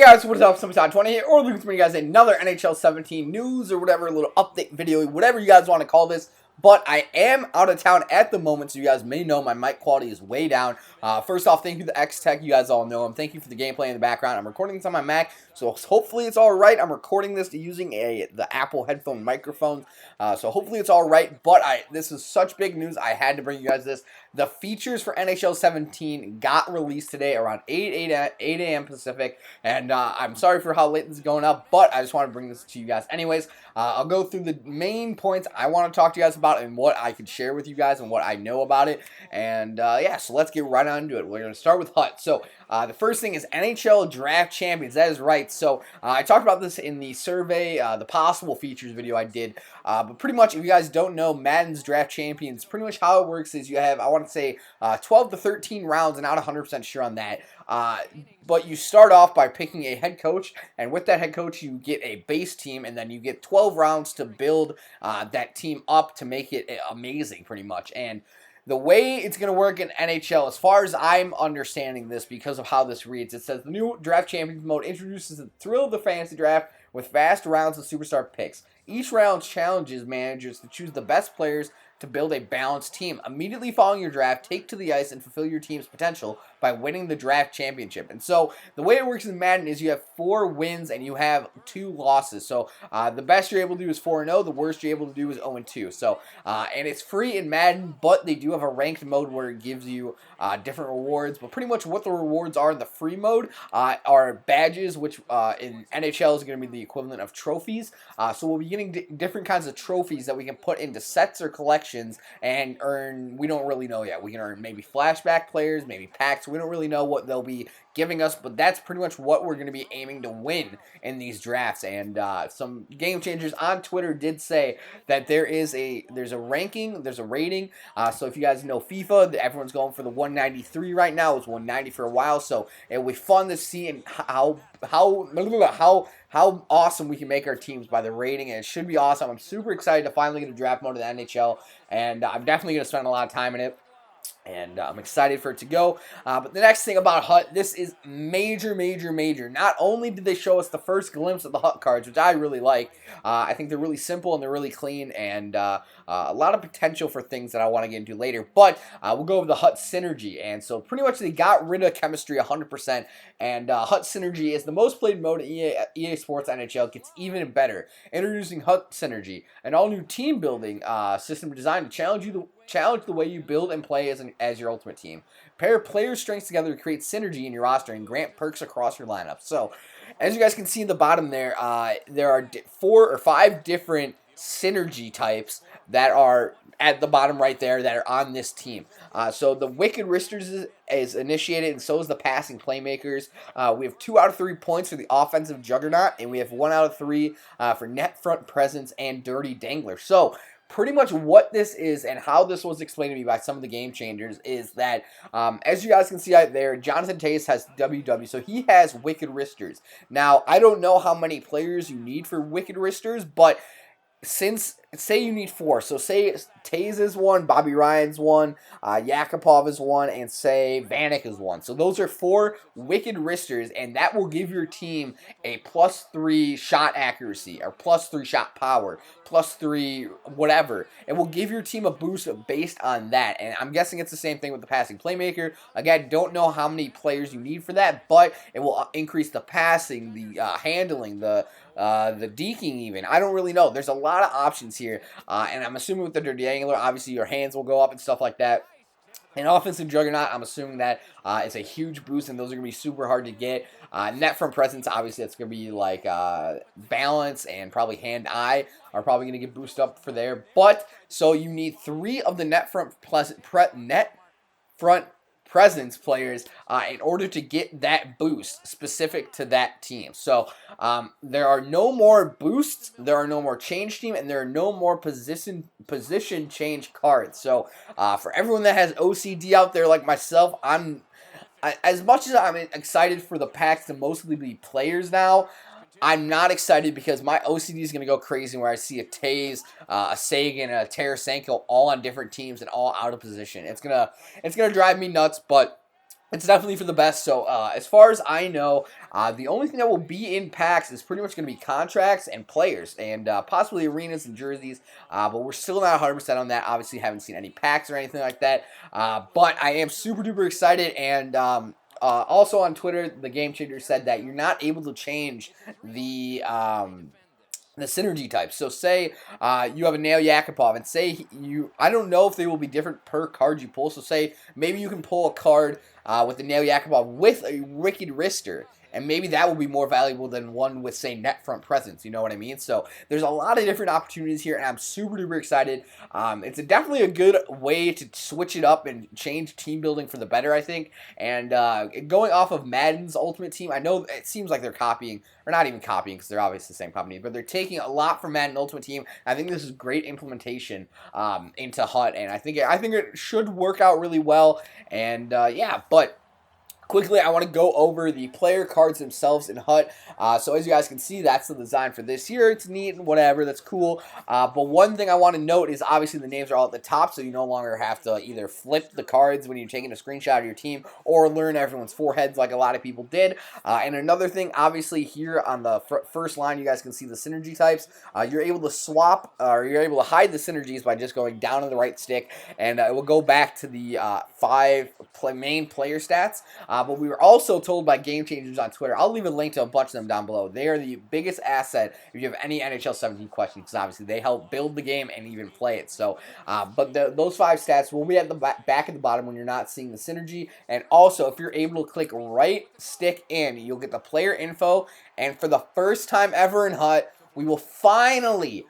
guys, what is up? Somebody20 here, or looking to bring you guys another NHL 17 news or whatever, little update video, whatever you guys want to call this. But I am out of town at the moment, so you guys may know my mic quality is way down. First off, thank you to X-Tech. You guys all know him. Thank you for the gameplay in the background. I'm recording this on my Mac, so hopefully it's all right. I'm recording this using the Apple headphone microphone, so hopefully it's all right. But this is such big news. I had to bring you guys this. The features for NHL 17 got released today around 8 a.m. Pacific, and I'm sorry for how late this is going up, but I just want to bring this to you guys anyways. I'll go through the main points I want to talk to you guys about and what I can share with you guys and what I know about it. And yeah, so let's get right on to it. We're going to start with HUT. So the first thing is NHL Draft Champions. That is right. So I talked about this in the survey, the possible features video I did. But pretty much, if you guys don't know, Madden's Draft Champions, pretty much how it works is you have, I want to say, 12 to 13 rounds, and not 100% sure on that. But you start off by picking a head coach, and with that head coach, you get a base team, and then you get 12 rounds to build that team up to make it amazing, pretty much. And the way it's going to work in NHL, as far as I'm understanding this, because of how this reads, it says the new Draft Champions mode introduces the thrill of the fantasy draft with vast rounds of superstar picks. Each round challenges managers to choose the best players to build a balanced team. Immediately following your draft, take to the ice and fulfill your team's potential by winning the draft championship. And so the way it works in Madden is you have 4 wins and you have 2 losses. So the best you're able to do is 4-0. The worst you're able to do is 0-2. So and it's free in Madden, but they do have a ranked mode where it gives you different rewards. But pretty much what the rewards are in the free mode are badges, which in NHL is going to be the equivalent of trophies. So we'll be getting different kinds of trophies that we can put into sets or collections and earn. We don't really know yet. We can earn maybe flashback players, maybe packs. We don't really know what they'll be giving us, but that's pretty much what we're going to be aiming to win in these drafts. And some game changers on Twitter did say that there's a ranking, there's a rating. So if you guys know FIFA, everyone's going for the 193 right now. It was 190 for a while, so it'll be fun to see and how awesome we can make our teams by the rating, and it should be awesome. I'm super excited to finally get a draft mode in the NHL, and I'm definitely going to spend a lot of time in it. And I'm excited for it to go. But the next thing about HUT, this is major. Not only did they show us the first glimpse of the HUT cards, which I really like. I think they're really simple and they're really clean, and a lot of potential for things that I want to get into later. But we'll go over the HUT Synergy. And so pretty much they got rid of Chemistry 100%. And HUT Synergy is the most played mode in EA Sports NHL. It gets even better. Introducing HUT Synergy, an all-new team building system designed to challenge the way you build and play as your ultimate team. Pair player strengths together to create synergy in your roster and grant perks across your lineup. So, as you guys can see in the bottom there are 4 or 5 different synergy types that are at the bottom right there that are on this team. So the Wicked Wristers is initiated, and so is the Passing Playmakers. We have 2 out of 3 points for the Offensive Juggernaut, and we have 1 out of 3 for Net Front Presence and Dirty Dangler. So pretty much what this is and how this was explained to me by some of the game changers is that, as you guys can see out there, Jonathan Tays has WW, so he has Wicked Wristers. Now, I don't know how many players you need for Wicked Wristers, but say you need 4, so say Tays is 1, Bobby Ryan's 1, Yakupov is 1, and say Vanek is 1. So those are 4 Wicked Wristers, and that will give your team a +3 shot accuracy, or +3 shot power, +3 whatever. It will give your team a boost based on that, and I'm guessing it's the same thing with the Passing Playmaker. Again, don't know how many players you need for that, but it will increase the passing, the handling, the deking even. I don't really know. There's a lot of options here, and I'm assuming with the Dirty Dangler, obviously your hands will go up and stuff like that. An Offensive Juggernaut, I'm assuming that it's a huge boost, and those are going to be super hard to get. Net Front Presence, obviously, that's going to be like balance and probably hand-eye are probably going to get boosted up for there. But, so you need 3 of the Net Front Presence players in order to get that boost specific to that team. So there are no more boosts, there are no more change team, and there are no more position change cards. So for everyone that has OCD out there like myself, as much as I'm excited for the packs to mostly be players now, I'm not excited because my OCD is going to go crazy where I see a Tays, a Sagan, and a Tarasenko all on different teams and all out of position. It's gonna drive me nuts, but it's definitely for the best. So as far as I know, the only thing that will be in packs is pretty much going to be contracts and players, and possibly arenas and jerseys. But we're still not 100% on that. Obviously, haven't seen any packs or anything like that. But I am super duper excited. And also on Twitter, the Game Changer said that you're not able to change the synergy types. So say you have a Nail Yakupov, and say I don't know if they will be different per card you pull. So say maybe you can pull a card with the Nail Yakupov with a Wicked Wrister, and maybe that will be more valuable than one with, say, net front presence. You know what I mean? So there's a lot of different opportunities here, and I'm super duper excited. It's definitely a good way to switch it up and change team building for the better, I think. And going off of Madden's Ultimate Team, I know it seems like they're copying, or not even copying because they're obviously the same company, but they're taking a lot from Madden Ultimate Team. I think this is great implementation into HUT, and I think it should work out really well. And yeah, but quickly, I want to go over the player cards themselves in HUT. So as you guys can see, that's the design for this year. It's neat and whatever. That's cool. But one thing I want to note is obviously the names are all at the top, so you no longer have to either flip the cards when you're taking a screenshot of your team or learn everyone's foreheads like a lot of people did. And another thing, obviously here on the first line, you guys can see the synergy types. You're able to swap, or you're able to hide the synergies by just going down on the right stick, and it will go back to the main player stats. But we were also told by Game Changers on Twitter, I'll leave a link to a bunch of them down below. They are the biggest asset if you have any NHL 17 questions, because obviously they help build the game and even play it. So, but those 5 stats will be at the back at the bottom when you're not seeing the synergy. And also, if you're able to click right stick in, you'll get the player info. And for the first time ever in HUT, we will finally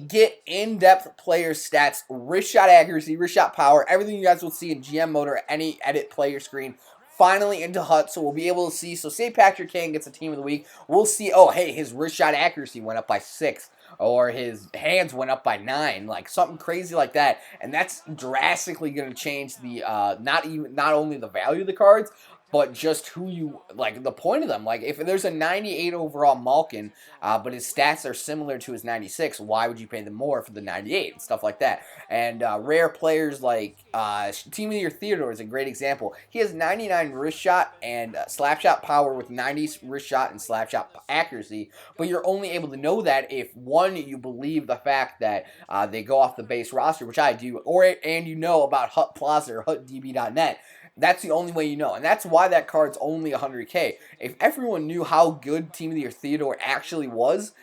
get in-depth player stats, wrist shot accuracy, wrist shot power, everything you guys will see in GM mode or any edit player screen, finally into HUT. So we'll be able to see, so say Patrick Kane gets a team of the week, we'll see, oh, hey, his wrist shot accuracy went up by 6, or his hands went up by 9, like something crazy like that. And that's drastically going to change the, not only the value of the cards, but just who you, like, the point of them. Like, if there's a 98 overall Malkin, but his stats are similar to his 96, why would you pay them more for the 98 and stuff like that? And rare players like Team of the Year Theodore is a great example. He has 99 wrist shot and slap shot power with 90 wrist shot and slap shot accuracy, but you're only able to know that if, one, you believe the fact that they go off the base roster, which I do, and you know about HUT Plaza or HUTDB.net. That's the only way you know, and that's why that card's only 100k. If everyone knew how good Team of the Year Theodore actually was,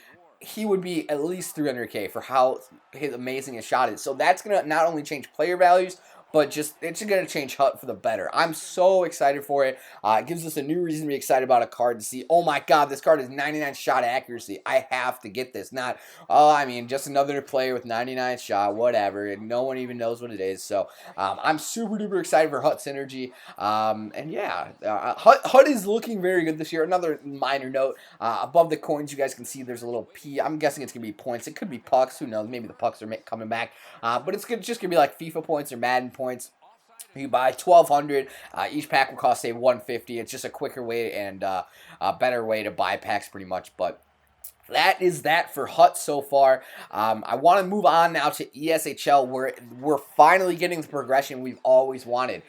he would be at least 300k for how amazing his shot is. So that's going to not only change player values, but just it's going to change HUT for the better. I'm so excited for it. It gives us a new reason to be excited about a card, to see, oh my god, this card is 99 shot accuracy. I have to get this. Not, oh, I mean, just another player with 99 shot, whatever, and no one even knows what it is. So I'm super duper excited for HUT Synergy. And yeah, HUT is looking very good this year. Another minor note, above the coins, you guys can see there's a little P. I'm guessing it's going to be points. It could be pucks. Who knows? Maybe the pucks are coming back. But it's just going to be like FIFA points or Madden points. You buy 1,200. Each pack will cost, say, 150. It's just a quicker way and a better way to buy packs, pretty much. But that is that for HUT so far. I want to move on now to ESHL, where we're finally getting the progression we've always wanted.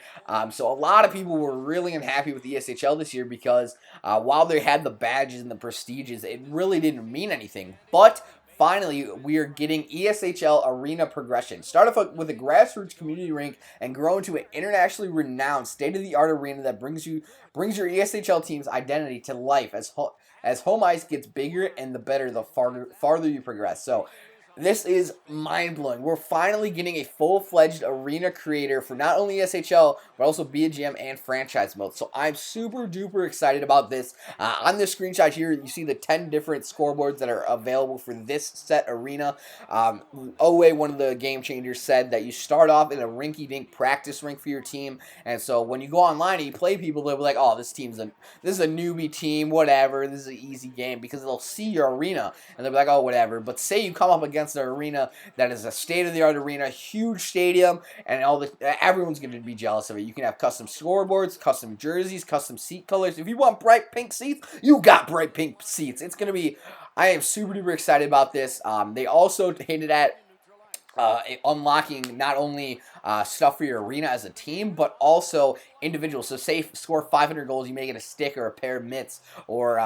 So a lot of people were really unhappy with ESHL this year because while they had the badges and the prestiges, it really didn't mean anything. But finally, we are getting ESHL arena progression. Start off with a grassroots community rink and grow into an internationally renowned, state-of-the-art arena that brings your ESHL team's identity to life as home ice gets bigger and the better the farther you progress. So this is mind-blowing. We're finally getting a full-fledged arena creator for not only SHL, but also BGM and franchise mode. So I'm super duper excited about this. On this screenshot here, you see the 10 different scoreboards that are available for this set arena. Owe, one of the Game Changers, said that you start off in a rinky-dink practice rink for your team. And so when you go online and you play people, they'll be like, oh, this is a newbie team, whatever. This is an easy game, because they'll see your arena and they'll be like, oh, whatever. But say you come up against an arena that is a state-of-the-art arena, huge stadium, and everyone's going to be jealous of it. You can have custom scoreboards, custom jerseys, custom seat colors. If you want bright pink seats, you got bright pink seats. It's going to be, I am super duper excited about this. They also hinted at unlocking not only stuff for your arena as a team, but also individual. So say score 500 goals, you may get a stick or a pair of mitts or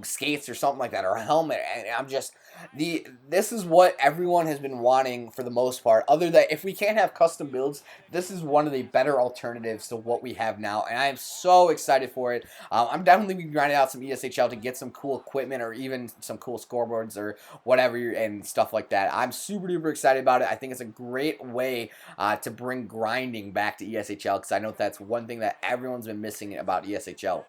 skates or something like that, or a helmet. And I'm just this is what everyone has been wanting for the most part. Other than if we can't have custom builds, this is one of the better alternatives to what we have now, and I am so excited for it. I'm definitely be grinding out some ESHL to get some cool equipment or even some cool scoreboards or whatever and stuff like that. I'm super duper excited about it. I think it's a great way to bring grinding back to ESHL, because I know that's one thing that everyone's been missing about ESHL.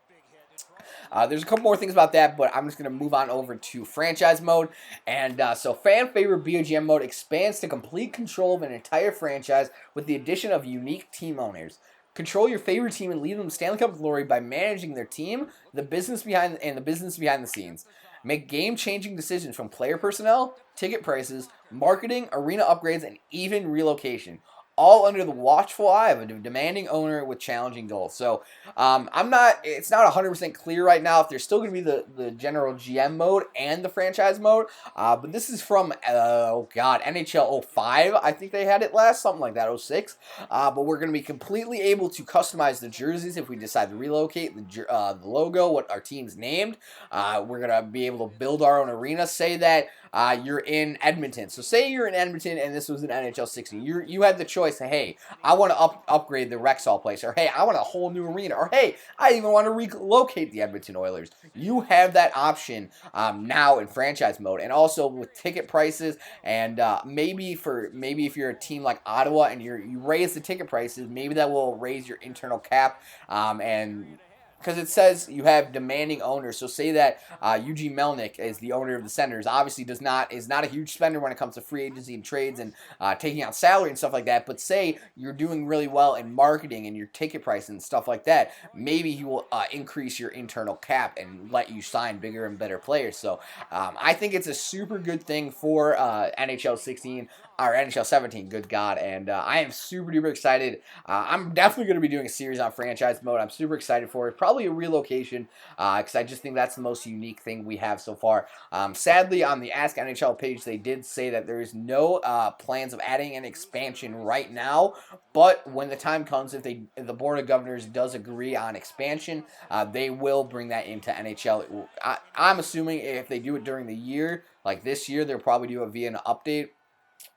There's a couple more things about that, but I'm just going to move on over to franchise mode. And so fan favorite BOGM mode expands to complete control of an entire franchise with the addition of unique team owners. Control your favorite team and lead them to Stanley Cup glory by managing their team, the business behind the scenes. Make game-changing decisions from player personnel, ticket prices, marketing, arena upgrades, and even relocation, all under the watchful eye of a demanding owner with challenging goals. So it's not 100% clear right now if there's still going to be the general GM mode and the franchise mode, but this is from, NHL 05, I think they had it last, something like that, 06, but we're going to be completely able to customize the jerseys if we decide to relocate, the logo, what our team's named. We're going to be able to build our own arena. Say that you're in Edmonton. So say you're in Edmonton and this was an NHL 16. You had the choice. Hey, I want to upgrade the Rexall place, or hey, I want a whole new arena, or hey, I even want to relocate the Edmonton Oilers. You have that option now in franchise mode, and also with ticket prices, and maybe if you're a team like Ottawa and you raise the ticket prices, maybe that will raise your internal cap, and because it says you have demanding owners. So say that Eugene Melnick is the owner of the Senators. Obviously, is not a huge spender when it comes to free agency and trades and taking out salary and stuff like that. But say you're doing really well in marketing and your ticket price and stuff like that. Maybe he will increase your internal cap and let you sign bigger and better players. So I think it's a super good thing for NHL 16 or NHL 17. Good God, and I am super duper excited. I'm definitely going to be doing a series on franchise mode. I'm super excited for it. Probably a relocation, because I just think that's the most unique thing we have so far. Sadly, on the Ask NHL page, they did say that there is no plans of adding an expansion right now, but when the time comes, if the Board of Governors does agree on expansion, they will bring that into NHL. I'm assuming if they do it during the year, like this year, they'll probably do it via an update.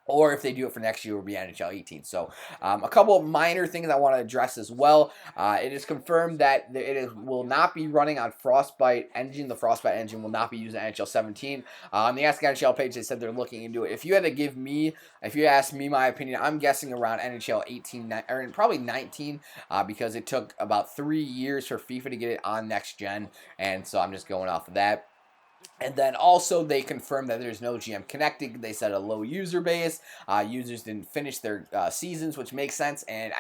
Or if they do it for next year, it will be NHL 18. So a couple of minor things I want to address as well. It is confirmed that will not be running on Frostbite engine. The Frostbite engine will not be used in NHL 17. On the Ask NHL page, they said they're looking into it. If you ask me my opinion, I'm guessing around NHL 18 or probably 19, because it took about 3 years for FIFA to get it on next gen, and so I'm just going off of that. And then also they confirmed that there's no GM connected. They said a low user base. Users didn't finish their seasons, which makes sense. And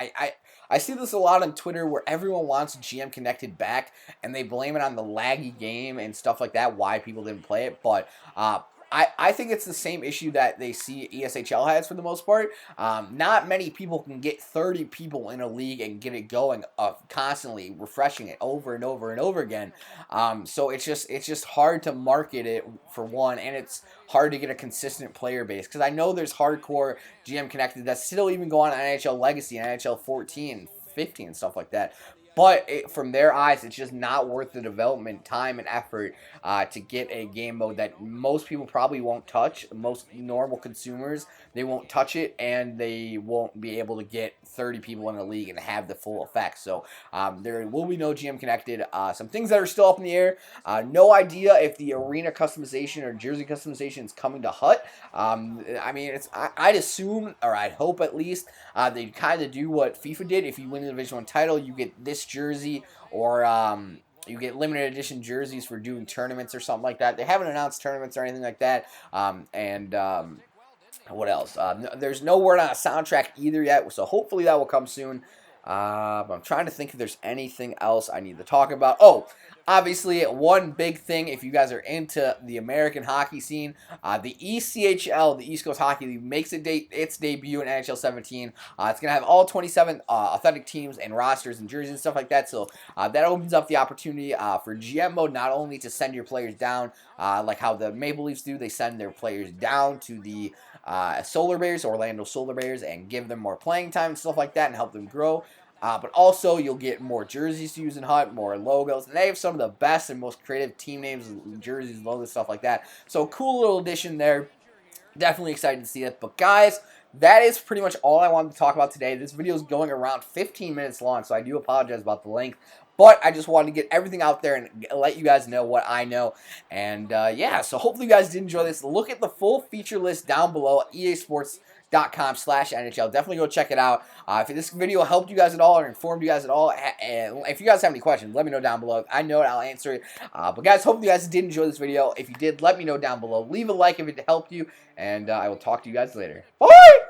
I see this a lot on Twitter where everyone wants GM connected back, and they blame it on the laggy game and stuff like that, why people didn't play it. But I think it's the same issue that they see ESHL has for the most part. Not many people can get 30 people in a league and get it going constantly, refreshing it over and over and over again. So it's just hard to market it for one, and it's hard to get a consistent player base, because I know there's hardcore GM connected that still even go on NHL Legacy and NHL 14, 15, and stuff like that. But from their eyes, it's just not worth the development time and effort to get a game mode that most people probably won't touch. Most normal consumers, they won't touch it, and they won't be able to get 30 people in a league and have the full effect. So there will be no GM connected. Some things that are still up in the air. No idea if the arena customization or jersey customization is coming to HUT. I mean, I'd assume, or I'd hope at least, they kind of do what FIFA did. If you win the Division 1 title, you get this jersey, or you get limited edition jerseys for doing tournaments or something like that. They haven't announced tournaments or anything like that. What else? There's no word on a soundtrack either yet, so hopefully that will come soon. I'm trying to think if there's anything else I need to talk about. Oh, obviously, one big thing, if you guys are into the American hockey scene, the ECHL, the East Coast Hockey League, makes its debut in NHL 17. It's going to have all 27 authentic teams and rosters and jerseys and stuff like that. So that opens up the opportunity for GM mode not only to send your players down, like how the Maple Leafs do. They send their players down to the Solar Bears, Orlando Solar Bears, and give them more playing time and stuff like that and help them grow. But also, you'll get more jerseys to use in HUT, more logos. And they have some of the best and most creative team names, jerseys, logos, stuff like that. So, cool little addition there. Definitely excited to see it. But, guys, that is pretty much all I wanted to talk about today. This video is going around 15 minutes long, so I do apologize about the length. But I just wanted to get everything out there and let you guys know what I know. And, yeah, so hopefully you guys did enjoy this. Look at the full feature list down below at easports.com/NHL. Definitely go check it out. If this video helped you guys at all or informed you guys at all, and if you guys have any questions, let me know down below. I know it, I'll answer it. But, guys, hopefully you guys did enjoy this video. If you did, let me know down below. Leave a like if it helped you, and I will talk to you guys later. Bye!